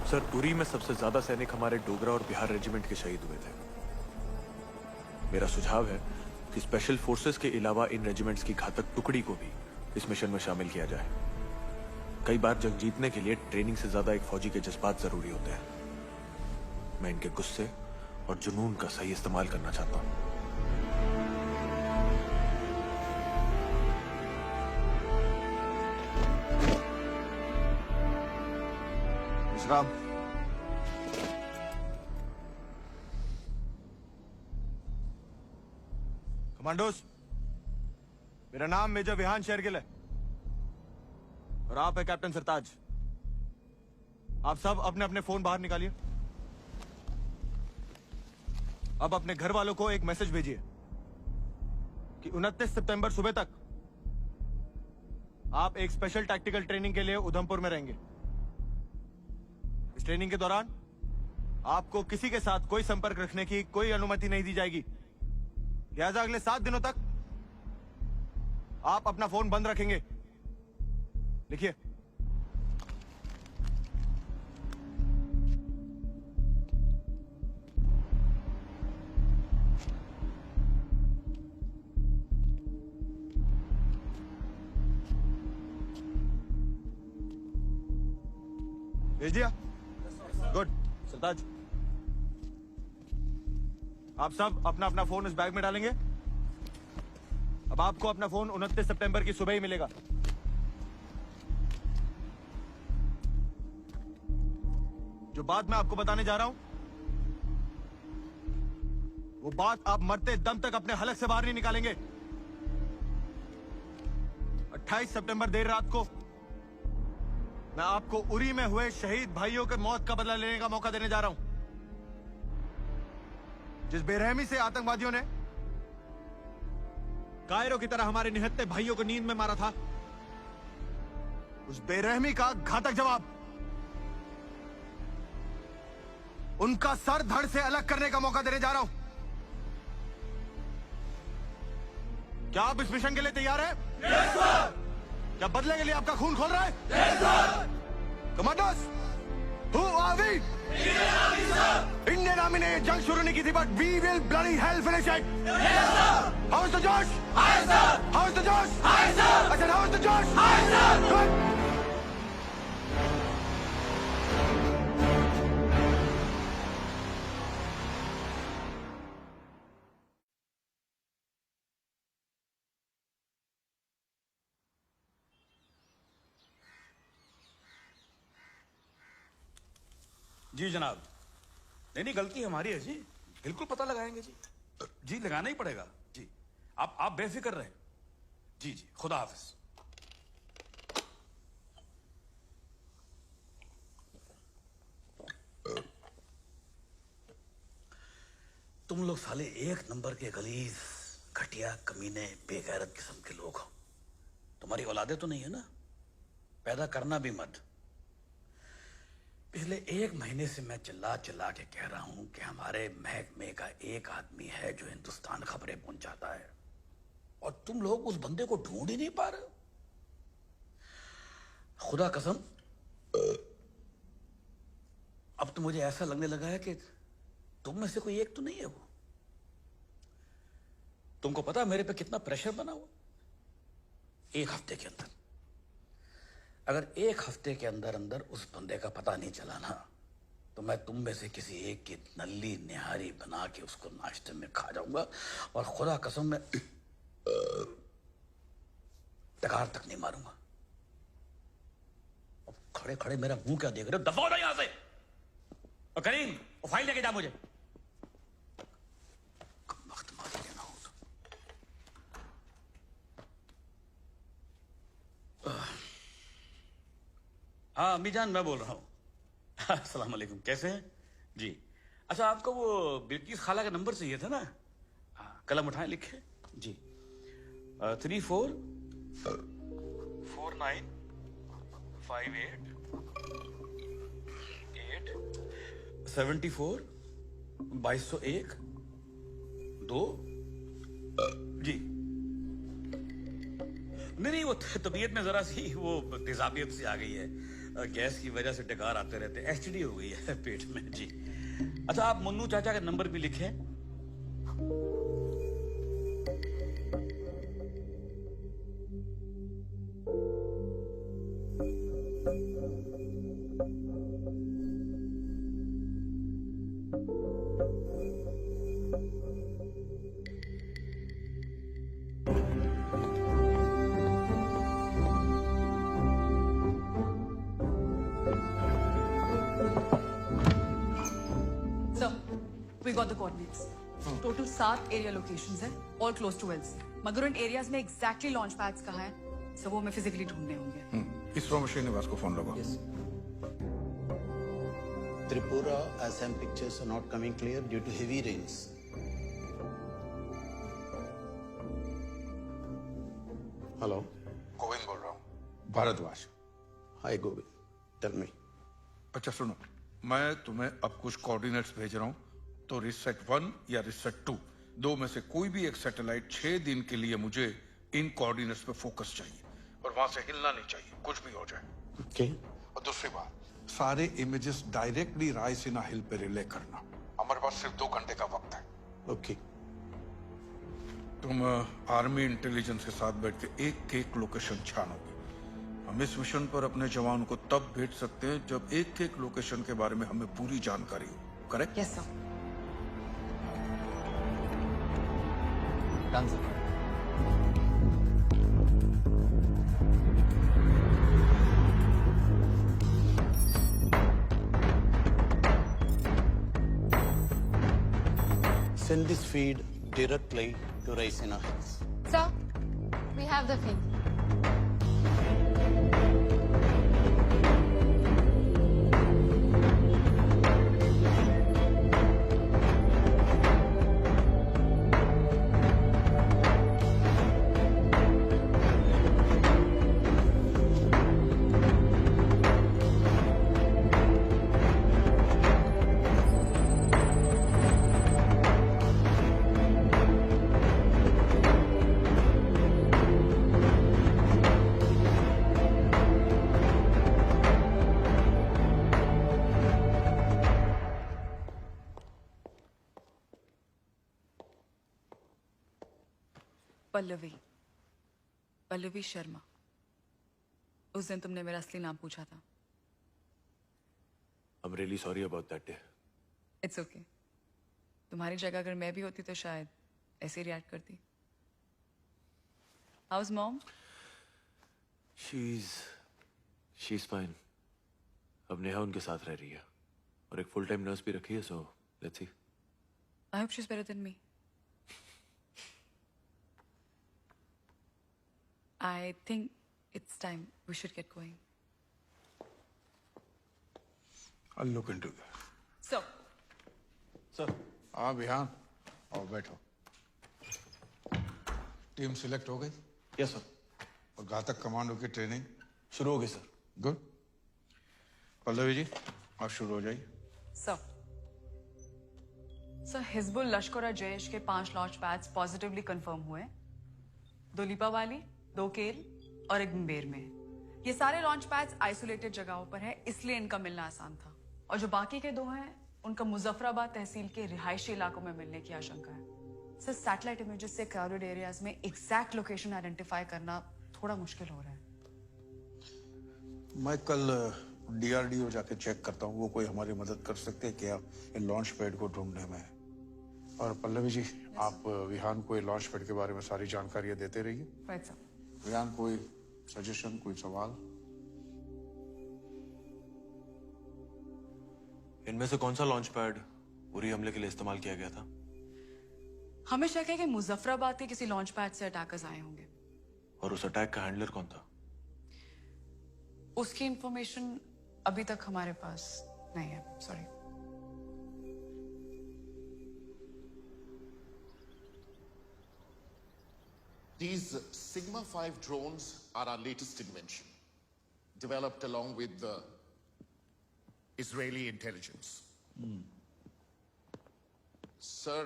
Sir, Uri में सबसे ज्यादा सैनिक हमारे डोगरा और बिहार रेजिमेंट के शहीद हुए थे। मेरा सुझाव है कि स्पेशल फोर्सेस के अलावा इन रेजिमेंट्स की घातक टुकड़ी को भी इस मिशन में शामिल किया जाए। कई बार जंग जीतने के लिए ट्रेनिंग से ज्यादा एक फौजी के जज्बात जरूरी होते हैं। मैं इनके गुस्से और जुनून का सही इस्तेमाल करना चाहता हूं। विश्राम। कमांडोस, मेरा नाम मेजर विहान शेरगिल है और आप है कैप्टन सरताज। आप सब अपने अपने फोन बाहर निकालिए। अब अपने घर वालों को एक मैसेज भेजिए कि 29 सितंबर सुबह तक आप एक स्पेशल टैक्टिकल ट्रेनिंग के लिए उधमपुर में रहेंगे। इस ट्रेनिंग के दौरान आपको किसी के साथ कोई संपर्क रखने की कोई अनुमति नहीं दी जाएगी। लिहाजा अगले 7 दिनों तक आप अपना फोन बंद रखेंगे। लिखिए। भेज दिया? गुड। सरताज, आप सब अपना अपना फोन इस बैग में डालेंगे। अब आपको अपना फोन 29 सितंबर की सुबह ही मिलेगा। जो बात मैं आपको बताने जा रहा हूं वो बात आप मरते दम तक अपने हलक से बाहर नहीं निकालेंगे। 28 सितंबर देर रात को मैं आपको उरी में हुए शहीद भाइयों के मौत का बदला लेने का मौका देने जा रहा हूं। जिस बेरहमी से आतंकवादियों ने कायरों की तरह हमारे निहत्थे भाइयों को नींद में मारा था, उस बेरहमी का घातक जवाब उनका सर धड़ से अलग करने का मौका देने जा रहा हूं। क्या आप इस मिशन के लिए तैयार हैं? Yes sir. क्या बदले के लिए आपका खून खोल रहा है? Yes sir. Commanders, who are we? Indian army ने ये जंग शुरू नहीं की थी, but we will bloody hell finish it. Yes sir. How is the जोश? High sir. How is the जोश? High sir. I said how is the जोश? High sir. गुड। जी जनाब। नहीं गलती हमारी है जी, बिल्कुल पता लगाएंगे जी। जी लगाना ही पड़ेगा जी। आप बेफिक्र रहें। जी जी, खुदा हाफिज। तुम लोग साले एक नंबर के गलीज, घटिया, कमीने, बेगैरत किस्म के लोग हो। तुम्हारी औलादे तो नहीं है ना? पैदा करना भी मत। पिछले 1 महीने से मैं चिल्ला चिल्ला के कह रहा हूं कि हमारे महकमे का एक आदमी है जो हिंदुस्तान खबरें पहुंचाता है, और तुम लोग उस बंदे को ढूंढ ही नहीं पा रहे हो। खुदा कसम, अब तो मुझे ऐसा लगने लगा है कि तुम में से कोई एक तो नहीं है वो। तुमको पता है मेरे पे कितना प्रेशर बना हुआ? 1 हफ्ते के अंदर, अगर 1 हफ्ते के अंदर अंदर उस बंदे का पता नहीं चला ना, तो मैं तुम में से किसी एक की नल्ली निहारी बना के उसको नाश्ते में खा जाऊंगा, और खुदा कसम मैं टकार तक नहीं मारूंगा। अब खड़े खड़े मेरा मुंह क्या देख रहे हो? दफा हो यहां से। और करीम, वो फाइल लेके जा मुझे। वक्त मार देना हो तो। हाँ अम्मी जान, मैं बोल रहा हूँ। अस्सलाम वालेकुम, कैसे हैं जी? अच्छा, आपको वो बिल्किस खाला का नंबर चाहिए था ना? हाँ, कलम उठाएं, लिखे जी। 34 49 58 8 74 2201 2 जी। नहीं वो तबीयत में जरा सी वो तेजाबियत सी आ गई है। गैस की वजह से डकार आते रहते, एसटीडी हो गई है पेट में जी। अच्छा, आप मुन्नू चाचा का नंबर भी लिखे। Sir, we got the coordinates. Total 7 area locations हैं, all close to wells. मगर उन areas में exactly launch pads कहाँ हैं, so वो हमें physically ढूंढने होंगे. इसरो में श्रीनिवास को फोन लगा। Tripura Assam pictures are not coming clear due to heavy rains. Hello. Govind बोल रहा हूँ, Bhardwaj. Hi Govind. Tell me. अच्छा सुनो, मैं तुम्हें अब कुछ कोऑर्डिनेट्स भेज रहा हूँ, तो रिसेट 1 या रिसेट 2 दो में से कोई भी एक सैटेलाइट 6 दिन के लिए मुझे इन कोऑर्डिनेट्स पे फोकस चाहिए और वहां से हिलना नहीं चाहिए, कुछ भी हो जाए। Okay. और दूसरी बात, सारे इमेजेस डायरेक्टली रायसीना हिल पे रिले करना। हमारे पास सिर्फ 2 घंटे का वक्त है। Okay. तुम आर्मी इंटेलिजेंस के साथ बैठ के एक लोकेशन छानोगे। हम इस मिशन पर अपने जवान को तब भेज सकते हैं जब एक लोकेशन के बारे में हमें पूरी जानकारी हो। Correct? Yes, sir. Done, sir. Send this feed directly to Raisina Hills. Sir, we have the feed. Pallavi Sharma. उस दिन तुमने मेरा असली नाम पूछा था। I'm really sorry about that day. It's okay. तुम्हारी जगह अगर मैं भी होती तो शायद ऐसे रिएक्ट करती। How's mom? She's fine. अब नेहा उनके साथ रह रही है और एक फुल टाइम नर्स भी रखी है, so let's see. I hope she's better than me. I think it's time we should get going. I'll look into that. So, Sir. हाँ विहान, आओ बैठो। टीम सिलेक्ट हो गई Yes, sir. और घातक कमांडो की ट्रेनिंग शुरू हो गई सर। गुड। पल्लवी जी, आप शुरू हो जाइए। सर हिजबुल लश्कर और जैश के 5 लॉन्च पैड्स पॉजिटिवली कंफर्म हुए। 2 लिपावाली, 2 केल और 1 मुंबेर में। ये सारे लॉन्च पैड्स आइसोलेटेड जगहों पर है, इसलिए इनका मिलना आसान था। और जो बाकी के 2 हैं, उनका मुजफ्फराबाद तहसील के रिहायशी इलाकों में मिलने की आशंका है। सर सैटेलाइट इमेजेस से क्राउडेड एरियाज में एग्जैक्ट लोकेशन आइडेंटिफाई करना थोड़ा मुश्किल हो रहा है। मैं कल DRDO जाके चेक करता हूँ, वो कोई हमारी मदद कर सकते हैं क्या इन लॉन्च पैड को ढूंढने में। और पल्लवी जी, आप विहान को लॉन्च पैड के बारे में सारी जानकारियां देते रहिए। Right sir. विहान, कोई सजेशन, कोई सवाल? इनमें से कौन सा लॉन्च पैड उरी हमले के लिए इस्तेमाल किया गया था? हमें शक है कि मुजफ्फराबाद के किसी लॉन्च पैड से अटैकर्स आए होंगे। और उस अटैक का हैंडलर कौन था? उसकी इंफॉर्मेशन अभी तक हमारे पास नहीं है, sorry. These Sigma 5 drones are our latest invention, developed along with the Israeli intelligence. Sir,